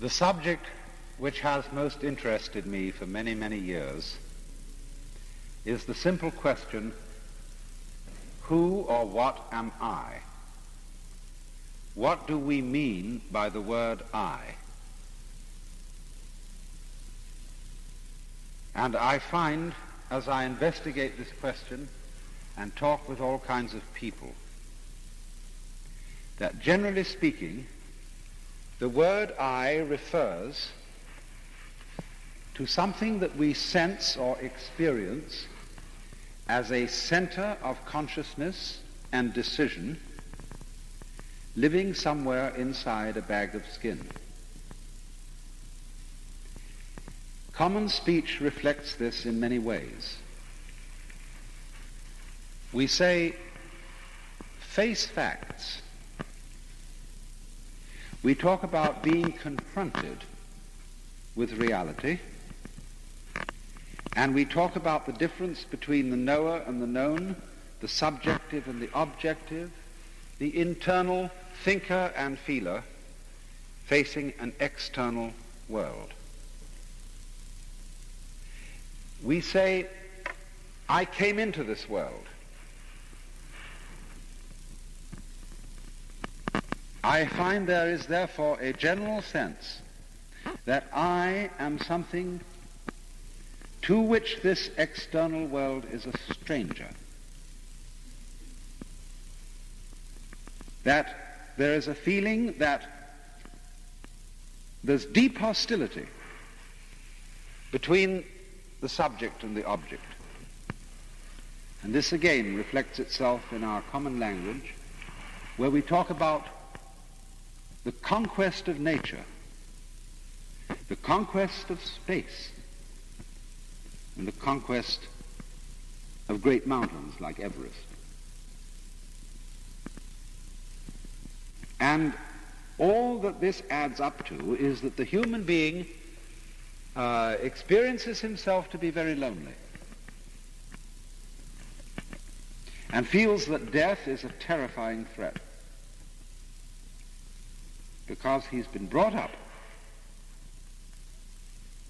The subject which has most interested me for many, many years is the simple question, who or what am I? What do we mean by the word I? And I find, as I investigate this question and talk with all kinds of people, that generally speaking, the word I refers to something that we sense or experience as a center of consciousness and decision living somewhere inside a bag of skin. Common speech reflects this in many ways. We say, face facts. We talk about being confronted with reality, and we talk about the difference between the knower and the known, the subjective and the objective, the internal thinker and feeler facing an external world. We say, I came into this world. I find there is therefore a general sense that I am something to which this external world is a stranger. That there is a feeling that there's deep hostility between the subject and the object. And this again reflects itself in our common language, where we talk about the conquest of nature, the conquest of space, and the conquest of great mountains like Everest. And all that this adds up to is that the human being experiences himself to be very lonely and feels that death is a terrifying threat, because he's been brought up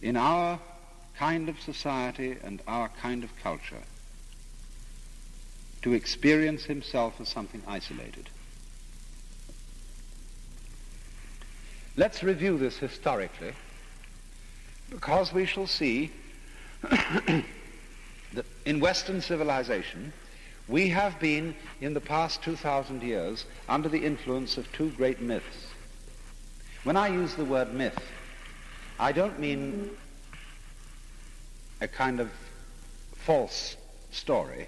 in our kind of society and our kind of culture to experience himself as something isolated. Let's review this historically, because we shall see that in Western civilization we have been, in the past 2,000 years, under the influence of two great myths. When I use the word myth, I don't mean a kind of false story.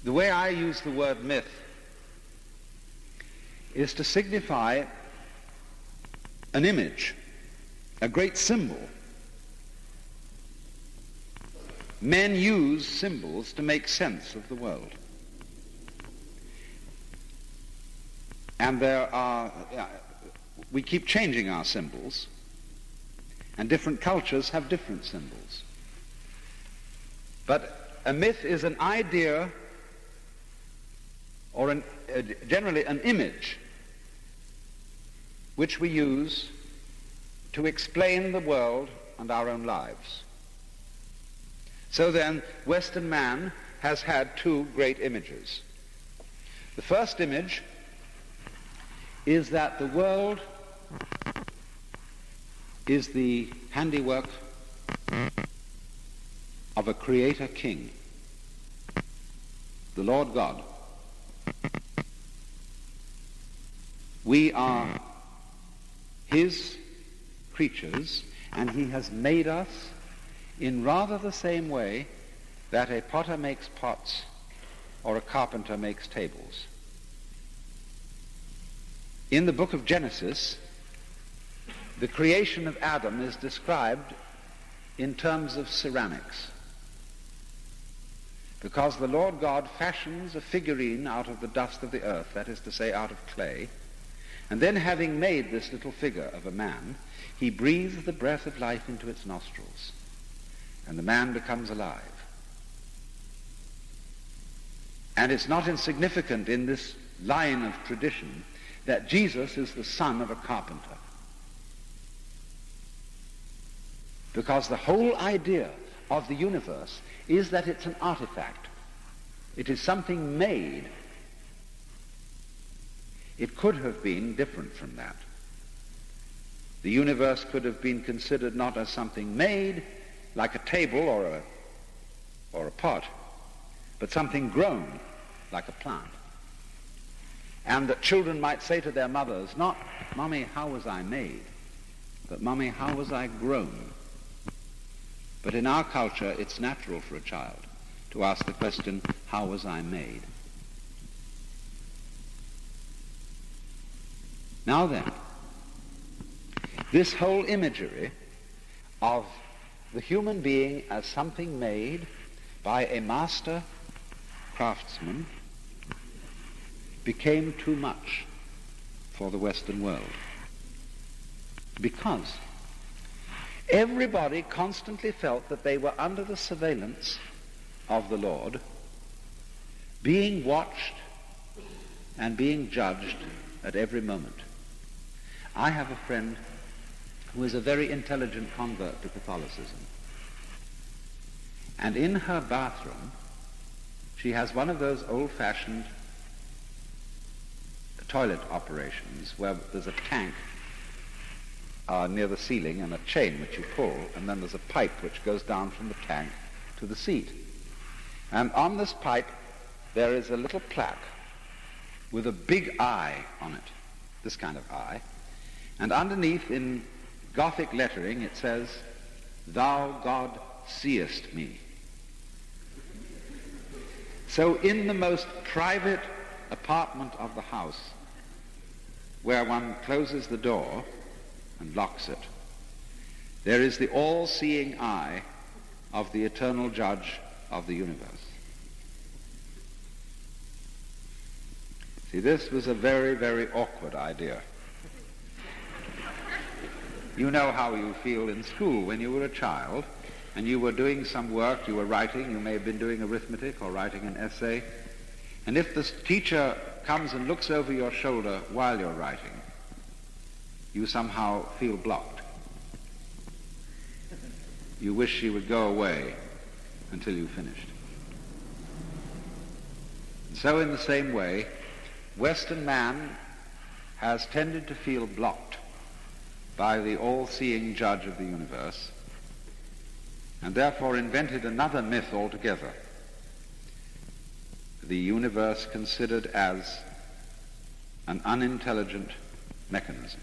The way I use the word myth is to signify an image, a great symbol. Men use symbols to make sense of the world. And we keep changing our symbols, and different cultures have different symbols. But a myth is an idea, or generally an image, which we use to explain the world and our own lives. So then, Western man has had two great images. The first image is that the world is the handiwork of a creator king, the Lord God. We are his creatures, and he has made us in rather the same way that a potter makes pots or a carpenter makes tables. In the book of Genesis, the creation of Adam is described in terms of ceramics, because the Lord God fashions a figurine out of the dust of the earth, that is to say, out of clay, and then, having made this little figure of a man, he breathes the breath of life into its nostrils, and the man becomes alive. And it's not insignificant in this line of tradition that Jesus is the son of a carpenter. because the whole idea of the universe is that it's an artifact. It is something made. It could have been different from that. The universe could have been considered not as something made, like a table or a pot, but something grown, like a plant. And that children might say to their mothers, not, "Mommy, how was I made?" but, "Mommy, how was I grown?" But in our culture, it's natural for a child to ask the question, "How was I made?" Now then, this whole imagery of the human being as something made by a master craftsman became too much for the Western world, because everybody constantly felt that they were under the surveillance of the Lord, being watched and being judged at every moment. I have a friend who is a very intelligent convert to Catholicism, and in her bathroom she has one of those old-fashioned toilet operations where there's a tank near the ceiling and a chain which you pull, and then there's a pipe which goes down from the tank to the seat. And on this pipe there is a little plaque with a big eye on it, this kind of eye, and underneath in Gothic lettering it says, "Thou God seest me." So in the most private apartment of the house, where one closes the door and locks it, there is the all-seeing eye of the eternal judge of the universe. See, this was a very, very awkward idea. You know how you feel in school when you were a child and you were doing some work, you were writing, you may have been doing arithmetic or writing an essay, and if the teacher comes and looks over your shoulder while you're writing, you somehow feel blocked. You wish she would go away until you finished. And so in the same way, Western man has tended to feel blocked by the all-seeing judge of the universe, and therefore invented another myth altogether. The universe considered as an unintelligent mechanism.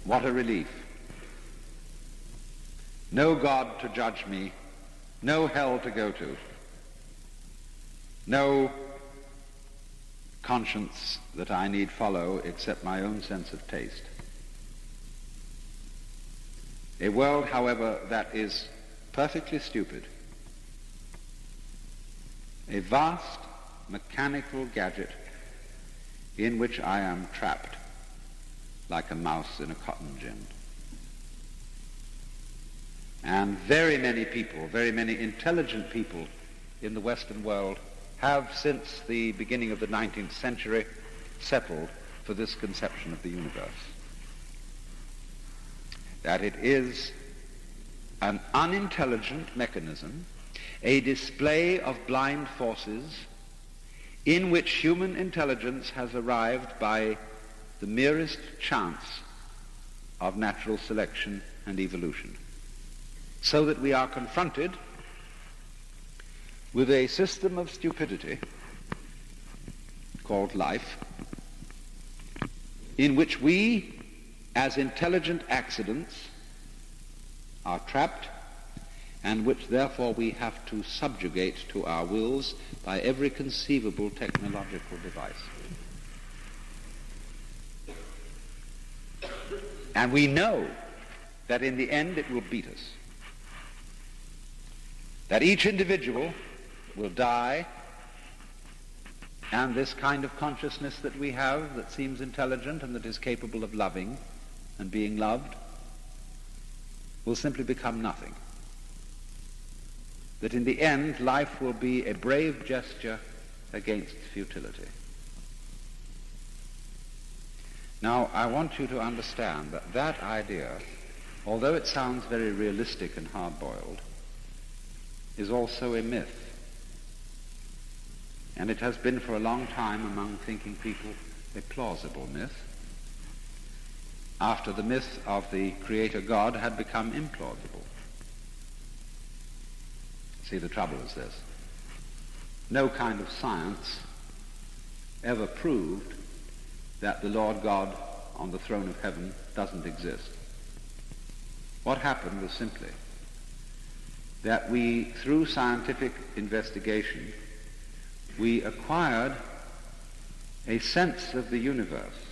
What a relief. No God to judge me, no hell to go to, no conscience that I need follow except my own sense of taste. A world, however, that is perfectly stupid. A vast mechanical gadget in which I am trapped like a mouse in a cotton gin. And very many people, very many intelligent people in the Western world have, since the beginning of the 19th century, settled for this conception of the universe. That it is an unintelligent mechanism, a display of blind forces in which human intelligence has arrived by the merest chance of natural selection and evolution, so that we are confronted with a system of stupidity called life, in which we, as intelligent accidents, are trapped, and which therefore we have to subjugate to our wills by every conceivable technological device. And we know that in the end it will beat us. That each individual will die, and this kind of consciousness that we have that seems intelligent and that is capable of loving and being loved will simply become nothing. That in the end life will be a brave gesture against futility. Now, I want you to understand that that idea although it sounds very realistic and hard-boiled, is also a myth. And it has been for a long time among thinking people a plausible myth, after the myth of the Creator God had become implausible. See, the trouble is this. No kind of science ever proved that the Lord God on the throne of heaven doesn't exist. What happened was simply that we, through scientific investigation, we acquired a sense of the universe,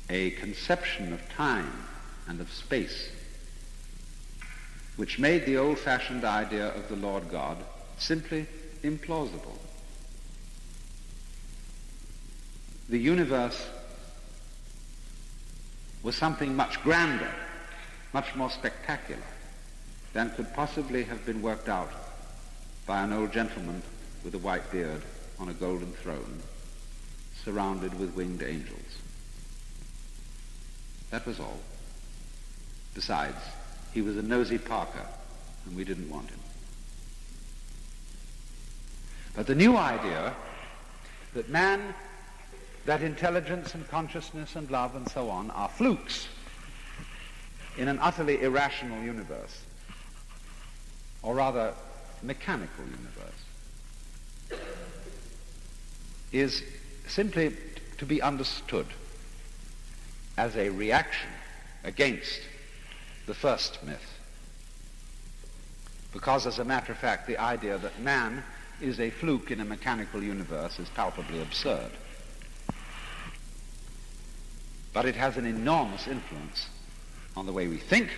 a conception of time and of space, which made the old-fashioned idea of the Lord God simply implausible. The universe was something much grander, much more spectacular than could possibly have been worked out by an old gentleman with a white beard on a golden throne, surrounded with winged angels. That was all. Besides, he was a nosy Parker, and we didn't want him. But the new idea that man, that intelligence and consciousness and love and so on are flukes in an utterly irrational universe, or rather mechanical universe, is simply to be understood as a reaction against the first myth. Because, as a matter of fact, the idea that man is a fluke in a mechanical universe is palpably absurd. But it has an enormous influence on the way we think,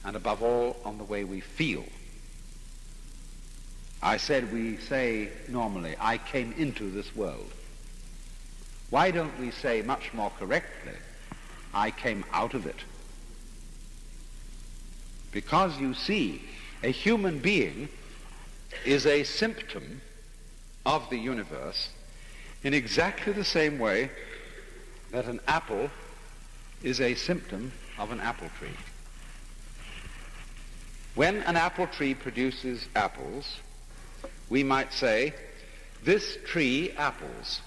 and above all, on the way we feel. I said we say normally, I came into this world. Why don't we say much more correctly, I came out of it? Because, you see, a human being is a symptom of the universe in exactly the same way that an apple is a symptom of an apple tree. When an apple tree produces apples, we might say, this tree apples,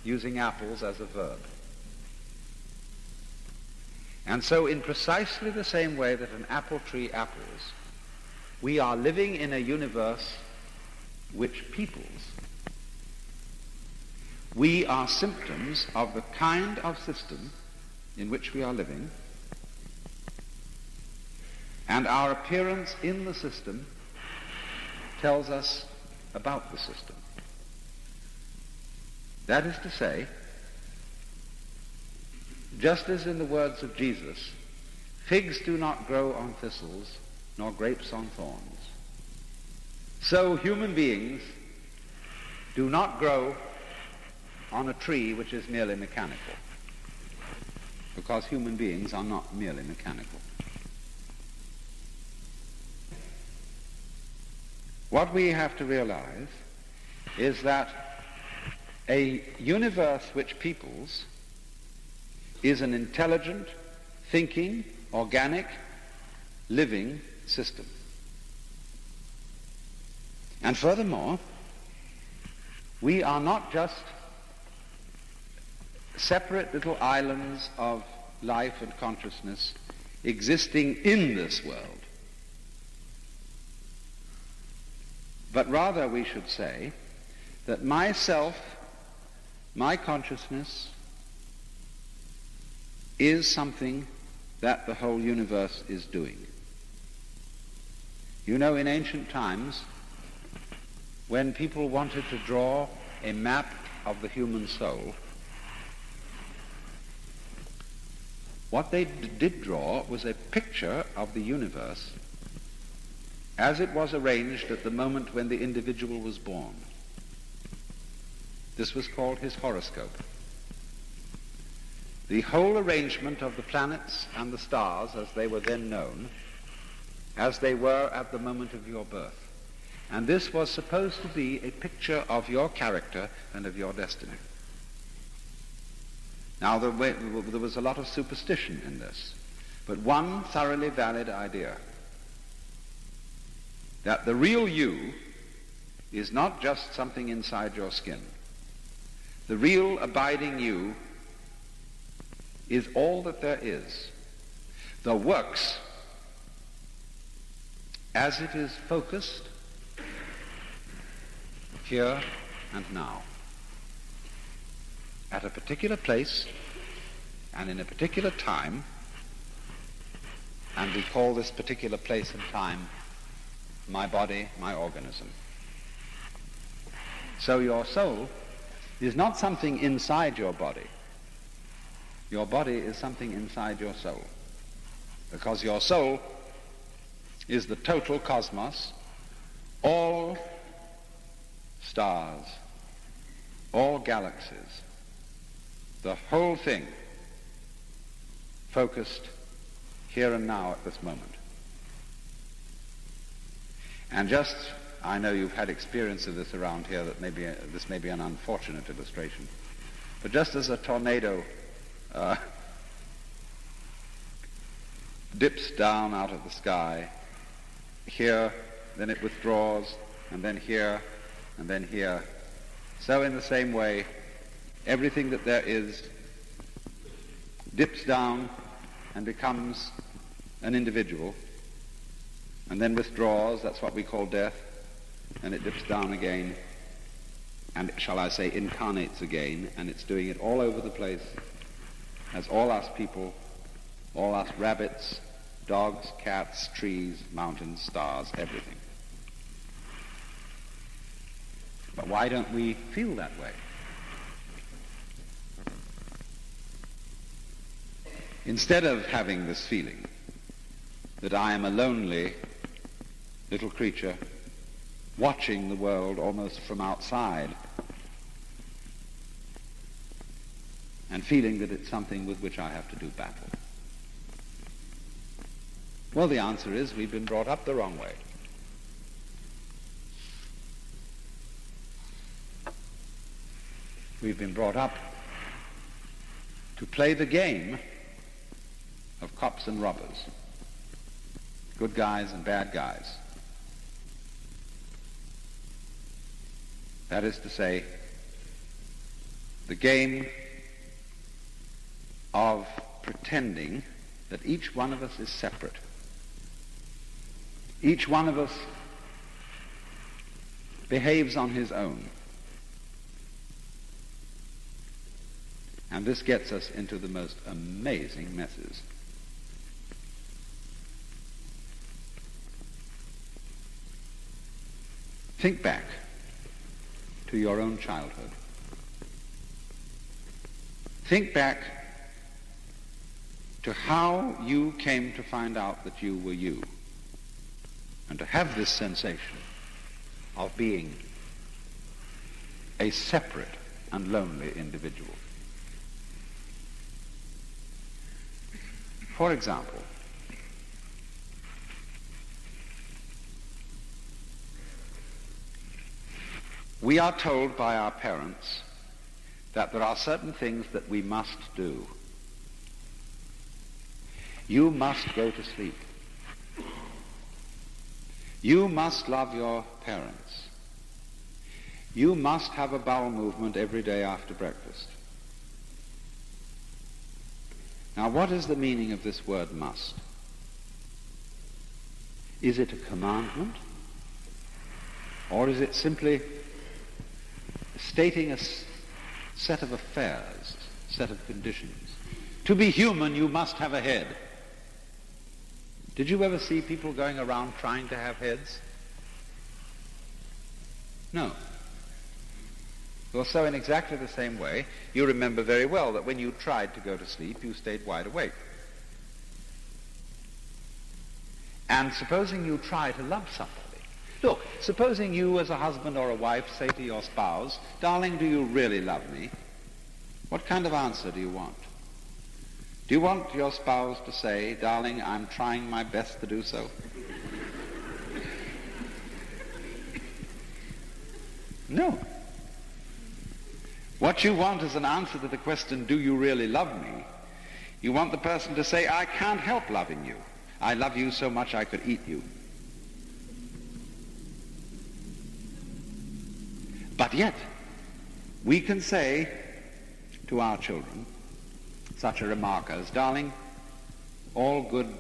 using apples as a verb. And so in precisely the same way that an apple tree apples, we are living in a universe which peoples. We are symptoms of the kind of system in which we are living, and our appearance in the system tells us about the system. That is to say, just as in the words of Jesus, figs do not grow on thistles, nor grapes on thorns, so human beings do not grow on a tree which is merely mechanical, because human beings are not merely mechanical. What we have to realize is that a universe which peoples is an intelligent, thinking, organic, living system. And furthermore, we are not just separate little islands of life and consciousness existing in this world, but rather we should say that myself, my consciousness, is something that the whole universe is doing. You know, in ancient times, when people wanted to draw a map of the human soul, what they did draw was a picture of the universe as it was arranged at the moment when the individual was born. This was called his horoscope. The whole arrangement of the planets and the stars as they were then known, as they were at the moment of your birth. And this was supposed to be a picture of your character and of your destiny. Now, there was a lot of superstition in this, but one thoroughly valid idea, that the real you is not just something inside your skin. The real abiding you is all that there is. The works, as it is focused here and now, at a particular place and in a particular time, and we call this particular place and time my body, my organism. So your soul is not something inside your body. Your body is something inside your soul, because your soul is the total cosmos, all stars, all galaxies, the whole thing focused here and now at this moment. And just, I know you've had experience of this around here, that this may be an unfortunate illustration, but just as a tornado dips down out of the sky, here, then it withdraws, and then here, and then here, so in the same way, everything that there is dips down and becomes an individual, and then withdraws. That's what we call death, and it dips down again, and shall I say incarnates again, and it's doing it all over the place, as all us people, all us rabbits, dogs, cats, trees, mountains, stars, everything. But why don't we feel that way? Instead of having this feeling that I am a lonely little creature watching the world almost from outside and feeling that it's something with which I have to do battle. Well, the answer is we've been brought up the wrong way. We've been brought up to play the game of cops and robbers, good guys and bad guys. That is to say, the game of pretending that each one of us is separate. Each one of us behaves on his own. And this gets us into the most amazing messes. Think back to your own childhood. Think back to how you came to find out that you were you, and to have this sensation of being a separate and lonely individual. For example, we are told by our parents that there are certain things that we must do. You must go to sleep. You must love your parents. You must have a bowel movement every day after breakfast. Now, what is the meaning of this word must? Is it a commandment? Or is it simply stating a set of affairs, set of conditions? To be human, you must have a head. Did you ever see people going around trying to have heads? No. Well, so in exactly the same way, you remember very well that when you tried to go to sleep, you stayed wide awake. And supposing you try to love somebody. Look, supposing you as a husband or a wife say to your spouse, "Darling, do you really love me?" What kind of answer do you want? Do you want your spouse to say, "Darling, I'm trying my best to do so"? No. What you want is an answer to the question, do you really love me? You want the person to say, I can't help loving you. I love you so much I could eat you. But yet, we can say to our children such a remark as, darling, all good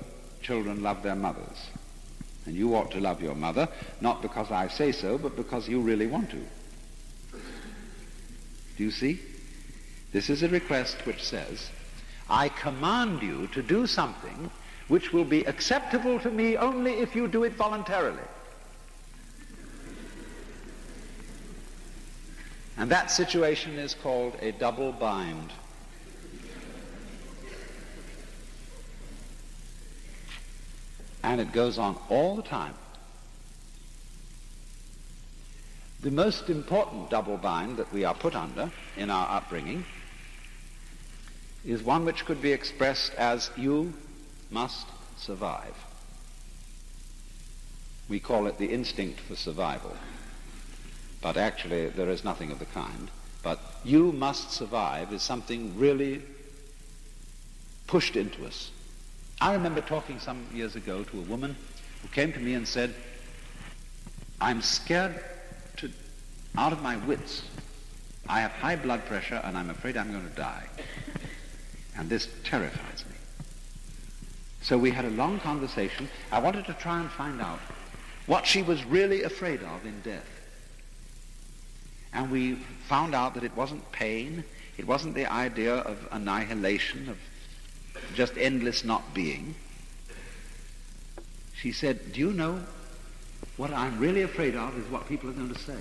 children love their mothers. And you ought to love your mother, not because I say so, but because you really want to. Do you see? This is a request which says, I command you to do something which will be acceptable to me only if you do it voluntarily. And that situation is called a double bind. And it goes on all the time. The most important double bind that we are put under in our upbringing is one which could be expressed as, you must survive. We call it the instinct for survival. But actually there is nothing of the kind. But you must survive is something really pushed into us. I remember talking some years ago to a woman who came to me and said, I'm scared out of my wits. I have high blood pressure and I'm afraid I'm going to die. And this terrifies me. So we had a long conversation. I wanted to try and find out what she was really afraid of in death. And we found out that it wasn't pain, it wasn't the idea of annihilation, of just endless not being. She said, do you know, what I'm really afraid of is what people are going to say.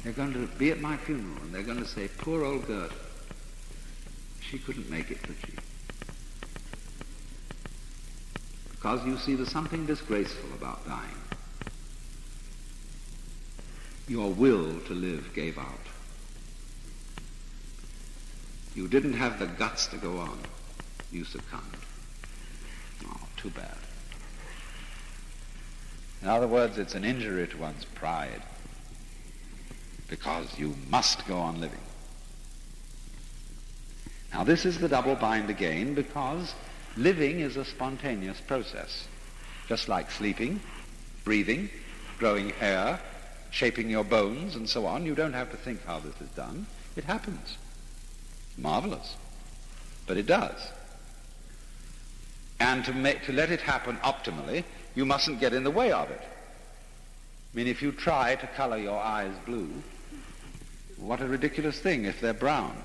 They're going to be at my funeral and they're going to say, poor old Gert, she couldn't make it, could she? Because you see, there's something disgraceful about dying. Your will to live gave out. You didn't have the guts to go on. You succumbed. Oh, too bad. In other words, it's an injury to one's pride, because you must go on living. Now this is the double bind again, because living is a spontaneous process. Just like sleeping, breathing, growing hair, shaping your bones, and so on. You don't have to think how this is done. It happens. Marvelous. But it does. And to let it happen optimally, you mustn't get in the way of it. I mean, if you try to color your eyes blue, what a ridiculous thing if they're brown.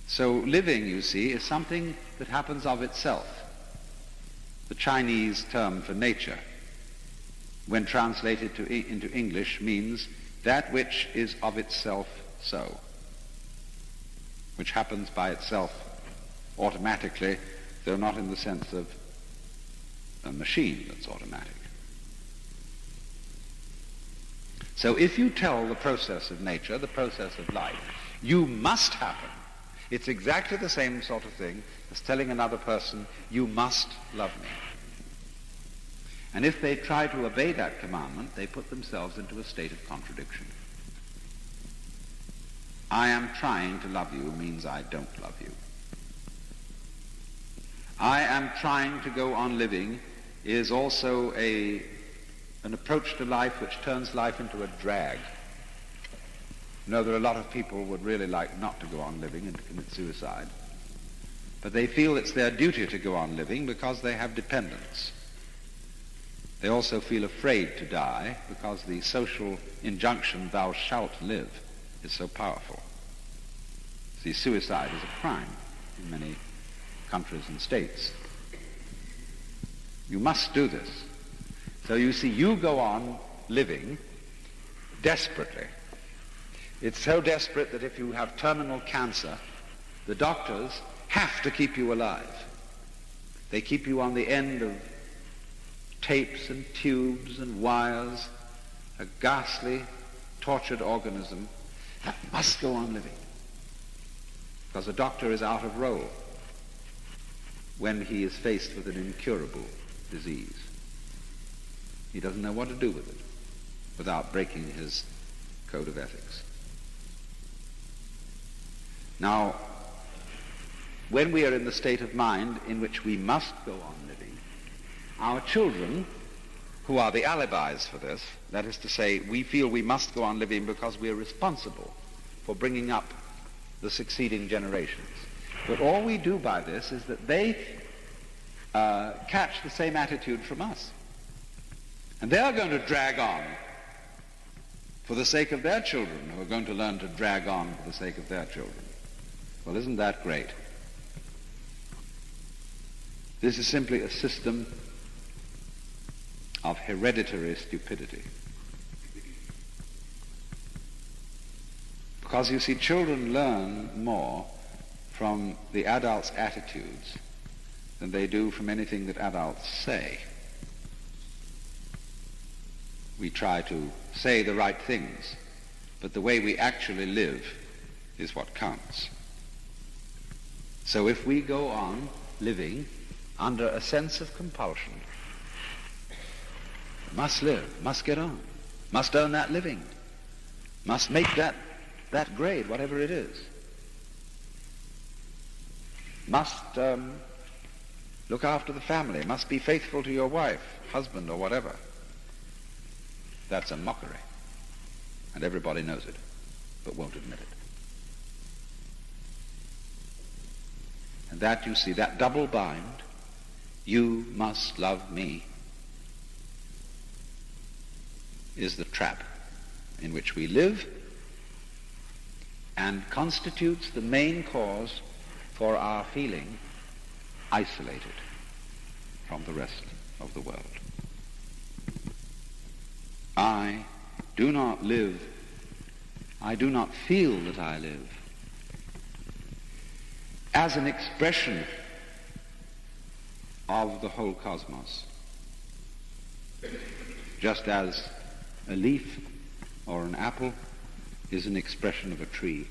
So living, you see, is something that happens of itself. The Chinese term for nature, when translated into English, means that which is of itself so, which happens by itself automatically, though not in the sense of a machine that's automatic. So if you tell the process of nature, the process of life, you must happen, it's exactly the same sort of thing as telling another person, you must love me. And if they try to obey that commandment, they put themselves into a state of contradiction. I am trying to love you means I don't love you. I am trying to go on living is also an approach to life which turns life into a drag. You know, there are a lot of people who would really like not to go on living and to commit suicide. But they feel it's their duty to go on living because they have dependents. They also feel afraid to die because the social injunction, thou shalt live, is so powerful. See, suicide is a crime in many countries and states. You must do this. So you see, you go on living desperately. It's so desperate that if you have terminal cancer, the doctors have to keep you alive. They keep you on the end of tapes and tubes and wires, a ghastly, tortured organism that must go on living. Because the doctor is out of role when he is faced with an incurable disease. He doesn't know what to do with it without breaking his code of ethics. Now, when we are in the state of mind in which we must go on living, our children, who are the alibis for this, that is to say, we feel we must go on living because we are responsible for bringing up the succeeding generations. But all we do by this is that they catch the same attitude from us. And they are going to drag on for the sake of their children, who are going to learn to drag on for the sake of their children. Well, isn't that great? This is simply a system of hereditary stupidity. Because, you see, children learn more from the adults' attitudes than they do from anything that adults say. We try to say the right things, but the way we actually live is what counts. So if we go on living under a sense of compulsion, must live, must get on, must earn that living, must make that grade, whatever it is, must look after the family, must be faithful to your wife, husband, or whatever. That's a mockery. And everybody knows it, but won't admit it. And that, you see, that double bind, you must love me, is the trap in which we live and constitutes the main cause for our feeling isolated from the rest of the world. I do not live, I do not feel that I live as an expression of the whole cosmos, just as a leaf or an apple is an expression of a tree.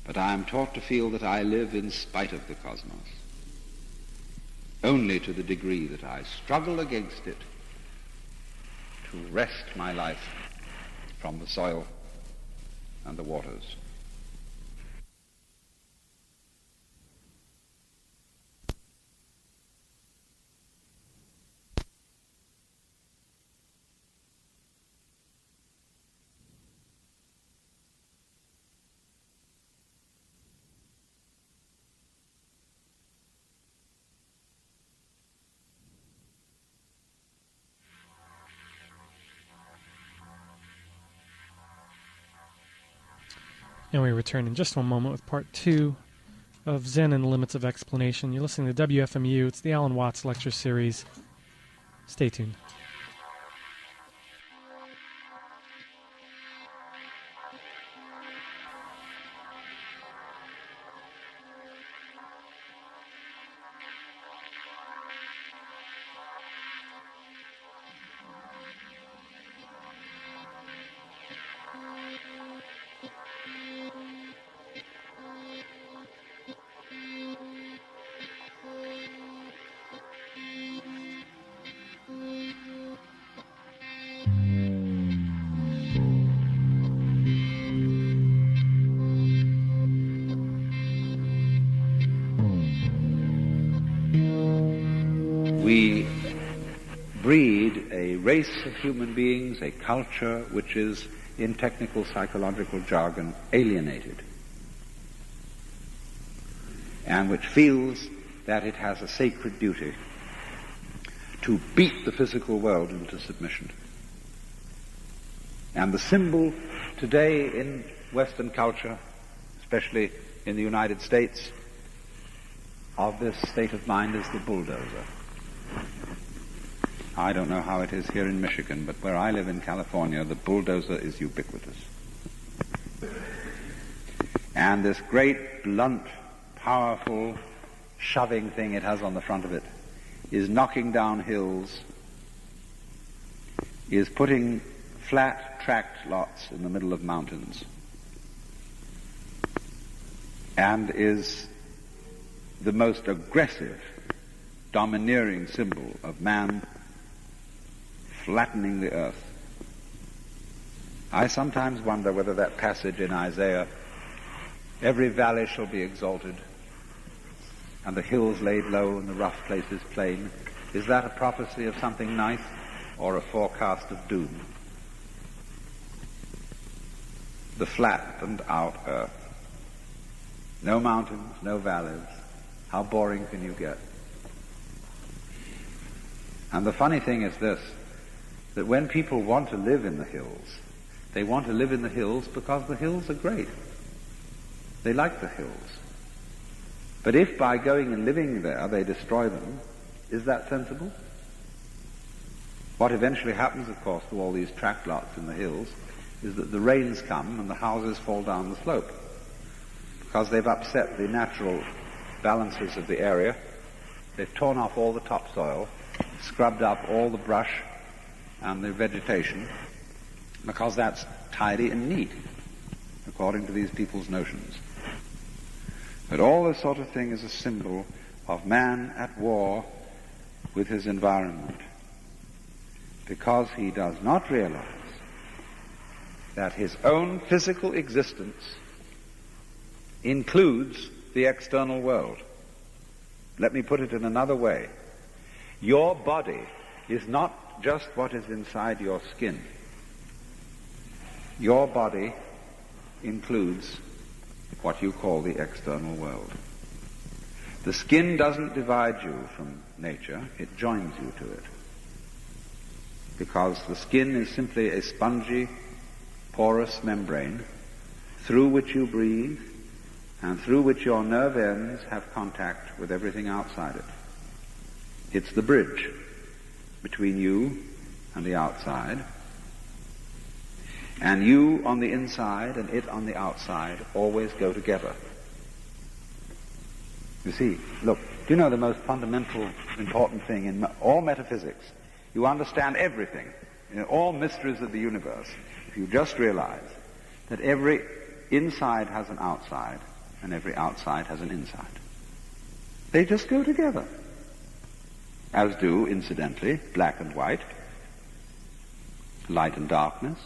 But I am taught to feel that I live in spite of the cosmos, only to the degree that I struggle against it to wrest my life from the soil and the waters. And we return in just one moment with part 2 of Zen and the Limits of Explanation. You're listening to WFMU. It's the Alan Watts Lecture Series. Stay tuned. We breed a race of human beings, a culture which is, in technical psychological jargon, alienated, and which feels that it has a sacred duty to beat the physical world into submission. And the symbol today in Western culture, especially in the United States, of this state of mind is the bulldozer. I don't know how it is here in Michigan, but where I live in California, the bulldozer is ubiquitous. And this great, blunt, powerful, shoving thing it has on the front of it is knocking down hills, is putting flat, tract lots in the middle of mountains, and is the most aggressive, domineering symbol of man flattening the earth. I sometimes wonder whether that passage in Isaiah, every valley shall be exalted, and the hills laid low, and the rough places plain, is that a prophecy of something nice or a forecast of doom? The flattened out earth. No mountains, no valleys. How boring can you get? And the funny thing is this, that when people want to live in the hills, they want to live in the hills because the hills are great. They like the hills. But if by going and living there they destroy them, is that sensible? What eventually happens, of course, to all these tract lots in the hills is that the rains come and the houses fall down the slope because they've upset the natural balances of the area. They've torn off all the topsoil, scrubbed up all the brush and the vegetation, because that's tidy and neat, according to these people's notions. But all this sort of thing is a symbol of man at war with his environment, because he does not realize that his own physical existence includes the external world. Let me put it in another way. Your body is not just what is inside your skin. Your body includes what you call the external world. The skin doesn't divide you from nature, it joins you to it. Because the skin is simply a spongy, porous membrane through which you breathe and through which your nerve ends have contact with everything outside it. It's the bridge between you and the outside. And you on the inside and it on the outside always go together. You see, look, do you know the most fundamental, important thing in all metaphysics? You understand everything, all mysteries of the universe, if you just realize that every inside has an outside and every outside has an inside. They just go together. As do, incidentally, black and white, light and darkness,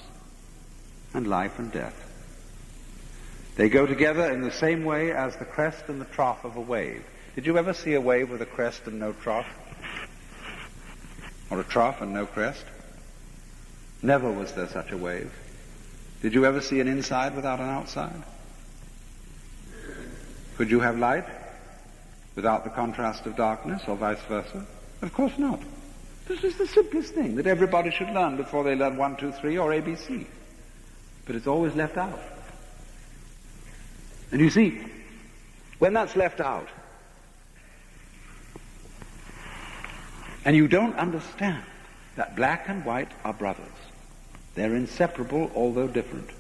and life and death. They go together in the same way as the crest and the trough of a wave. Did you ever see a wave with a crest and no trough? Or a trough and no crest? Never was there such a wave. Did you ever see an inside without an outside? Could you have light without the contrast of darkness, or vice versa? Of course not. This is the simplest thing that everybody should learn before they learn 1, 2, 3 or ABC. But it's always left out. And you see, when that's left out, and you don't understand that black and white are brothers, they're inseparable although different.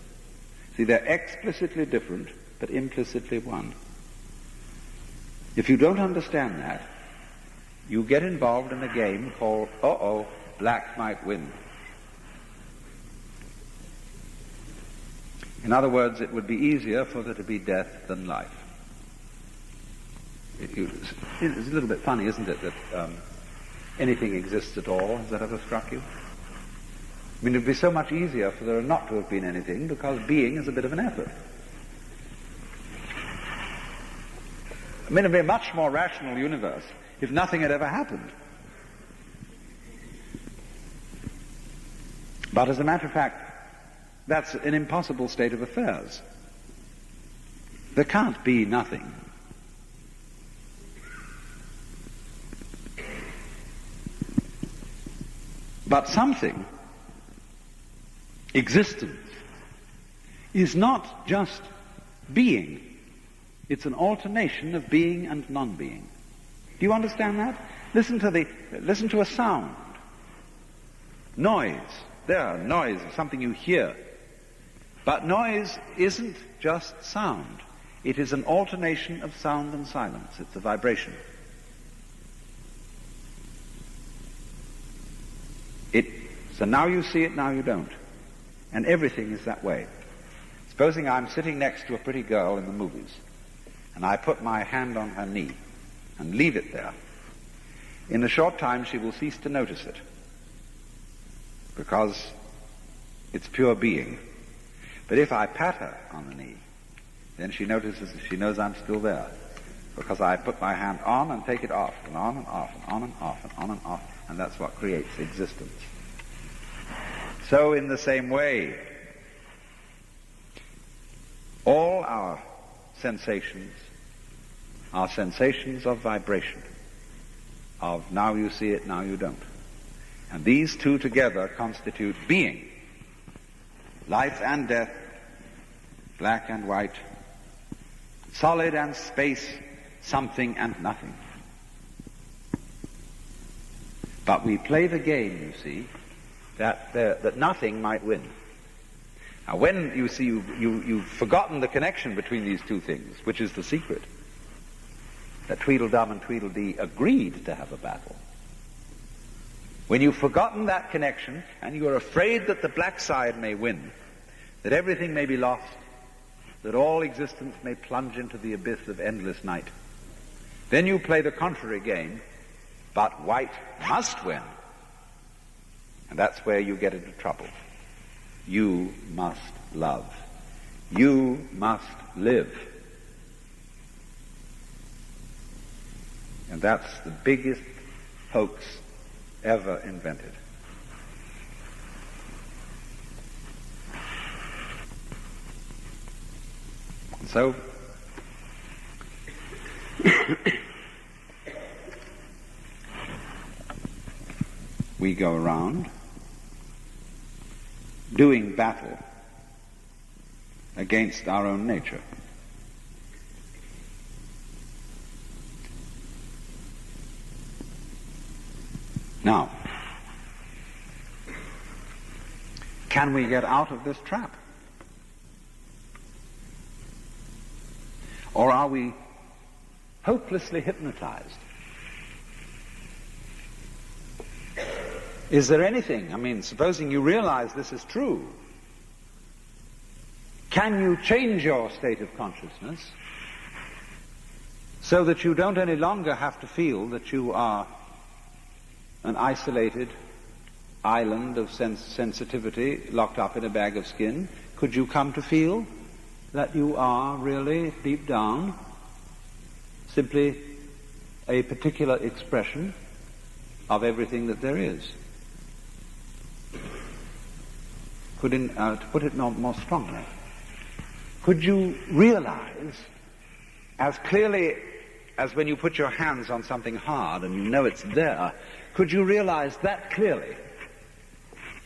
See, they're explicitly different, but implicitly one. If you don't understand that, you get involved in a game called, black might win. In other words, it would be easier for there to be death than life. It's a little bit funny, isn't it, that anything exists at all? Has that ever struck you? I mean, it would be so much easier for there not to have been anything, because being is a bit of an effort. I mean, it would be a much more rational universe if nothing had ever happened. But as a matter of fact, that's an impossible state of affairs. There can't be nothing. But something, existence, is not just being. It's an alternation of being and non-being. Do you understand that? Listen to a sound. Noise. Noise is something you hear. But noise isn't just sound. It is an alternation of sound and silence. It's a vibration. So now you see it, now you don't. And everything is that way. Supposing I'm sitting next to a pretty girl in the movies, and I put my hand on her knee and leave it there. In a short time she will cease to notice it. because it's pure being. But if I pat her on the knee, then she notices that she knows I'm still there, because I put my hand on and take it off, and on and off, and on and off, and on and off, and that's what creates existence. So in the same way, all our sensations are sensations of vibration, of now you see it, now you don't. And these two together constitute being. Life and death, black and white, solid and space, something and nothing. But we play the game, you see, that nothing might win. Now when you see you've forgotten the connection between these two things, which is the secret, that Tweedledum and Tweedledee agreed to have a battle. When you've forgotten that connection and you are afraid that the black side may win, that everything may be lost, that all existence may plunge into the abyss of endless night, then you play the contrary game, but white must win. And that's where you get into trouble. You must love. You must live. And that's the biggest hoax ever invented. And so, we go around doing battle against our own nature. Now, can we get out of this trap? Or are we hopelessly hypnotized? Is there anything, supposing you realize this is true, can you change your state of consciousness so that you don't any longer have to feel that you are an isolated island of sensitivity locked up in a bag of skin? Could you come to feel that you are really, deep down, simply a particular expression of everything that there is? To put it more strongly, could you realize as clearly as when you put your hands on something hard and you know it's there, could you realize that clearly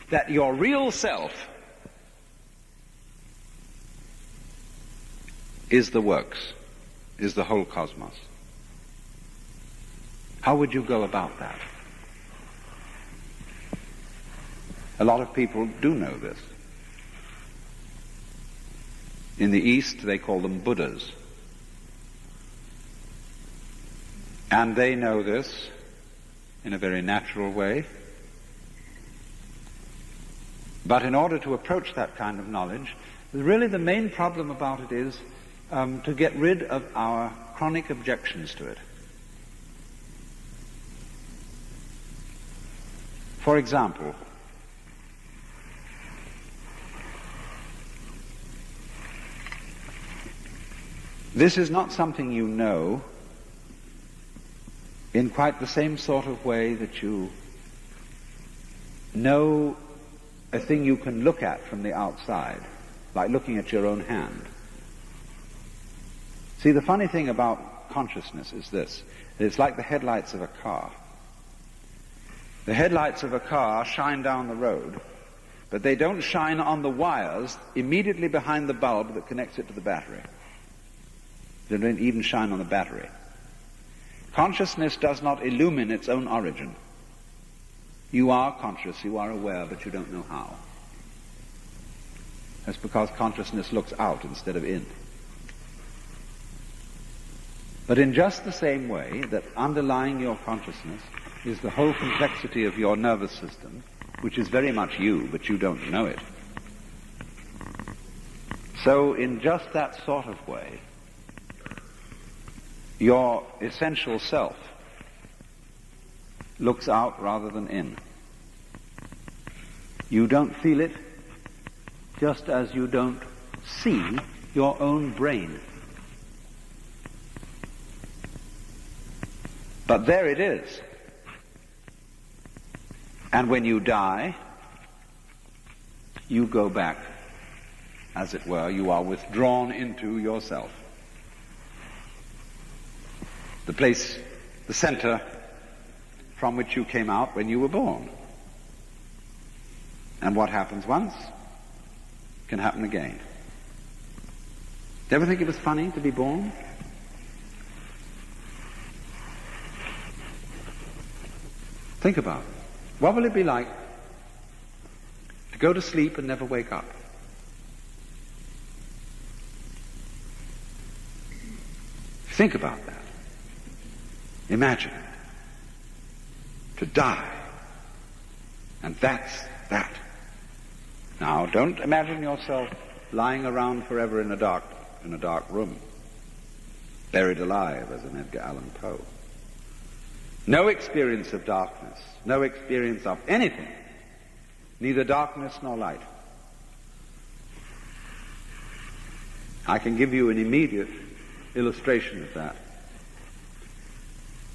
that your real self is the works, is the whole cosmos? How would you go about that? A lot of people do know this. In the East, they call them Buddhas. And they know this in a very natural way. But in order to approach that kind of knowledge, really the main problem about it is to get rid of our chronic objections to it. For example, this is not something you know in quite the same sort of way that you know a thing you can look at from the outside, like looking at your own hand. See, the funny thing about consciousness is this: it's like the headlights of a car. The headlights of a car shine down the road, but they don't shine on the wires immediately behind the bulb that connects it to the battery. They don't even shine on the battery. Consciousness does not illumine its own origin. You are conscious, you are aware, but you don't know how. That's because consciousness looks out instead of in. But in just the same way that underlying your consciousness is the whole complexity of your nervous system, which is very much you, but you don't know it. So in just that sort of way, your essential self looks out rather than in. You don't feel it, just as you don't see your own brain. But there it is. And when you die, you go back, as it were, you are withdrawn into yourself. The place, the center from which you came out when you were born. And what happens once can happen again. Do you ever think it was funny to be born? Think about it. What will it be like to go to sleep and never wake up? Think about that. Imagine it. To die. And that's that. Now, don't imagine yourself lying around forever in a dark room, buried alive, as in Edgar Allan Poe. No experience of darkness, no experience of anything, neither darkness nor light. I can give you an immediate illustration of that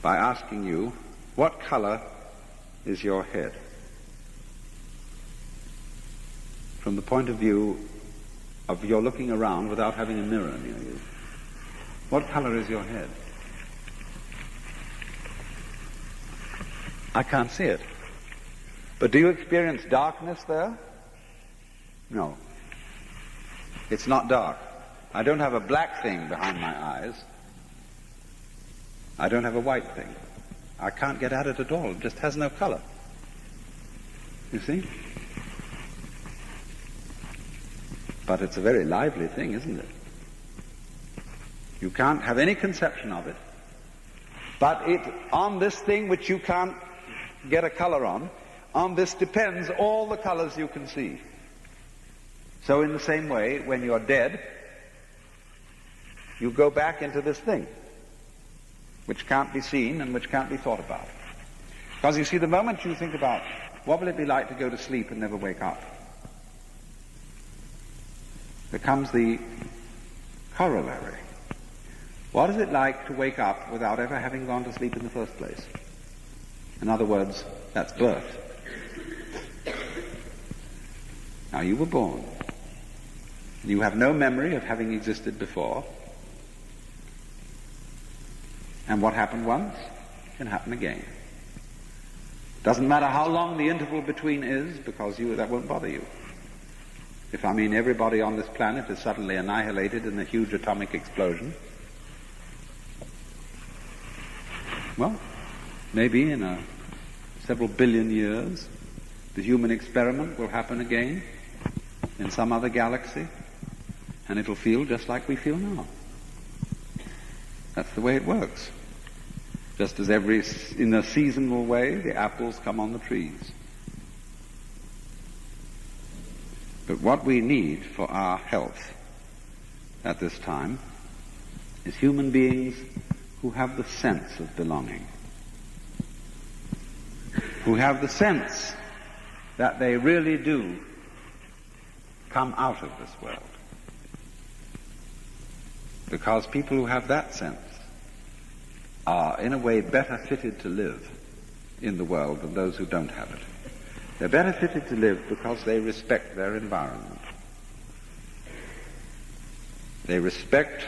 by asking you, what color is your head? From the point of view of your looking around without having a mirror near you. What color is your head? I can't see it. But do you experience darkness there? No. It's not dark. I don't have a black thing behind my eyes. I don't have a white thing. I can't get at it at all. It just has no color. You see? But it's a very lively thing, isn't it? You can't have any conception of it. But on this thing which you can't get a color on this depends all the colors you can see. So in the same way, when you're dead, you go back into this thing, which can't be seen and which can't be thought about. Because you see, the moment you think about, what will it be like to go to sleep and never wake up? There comes the corollary. What is it like to wake up without ever having gone to sleep in the first place? In other words, that's birth. Now you were born. You have no memory of having existed before. And what happened once can happen again. Doesn't matter how long the interval between is, because that won't bother you. If everybody on this planet is suddenly annihilated in a huge atomic explosion, well, maybe in several billion years, the human experiment will happen again in some other galaxy, and it'll feel just like we feel now. That's the way it works. Just as in a seasonal way, the apples come on the trees. But what we need for our health at this time is human beings who have the sense of belonging, who have the sense that they really do come out of this world. Because people who have that sense are, in a way, better fitted to live in the world than those who don't have it. They're better fitted to live because they respect their environment. They respect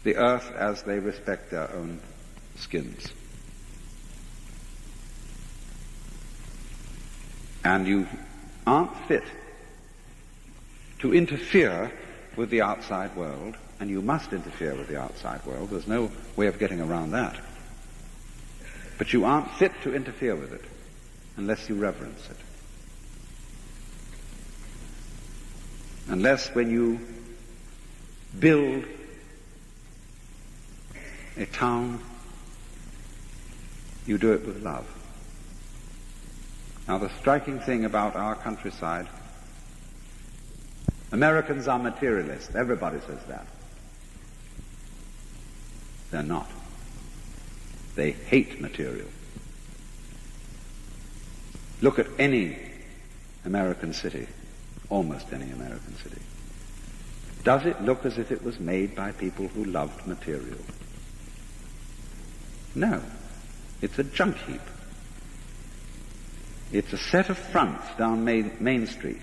the earth as they respect their own skins. And you aren't fit to interfere with the outside world, and you must interfere with the outside world. There's no way of getting around that. But you aren't fit to interfere with it unless you reverence it. Unless when you build a town, you do it with love. Now, the striking thing about our countryside, Americans are materialists. Everybody says that. They're not. They hate material. Look at any American city, almost any American city, does it look as if it was made by people who loved material? No. It's a junk heap. It's a set of fronts down Main Street,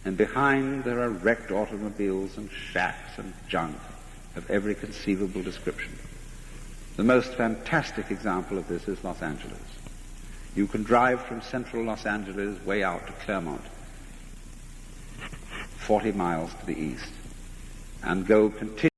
and behind there are wrecked automobiles and shacks and junk of every conceivable description. The most fantastic example of this is Los Angeles. You can drive from central Los Angeles way out to Claremont, 40 miles to the east, and go continuously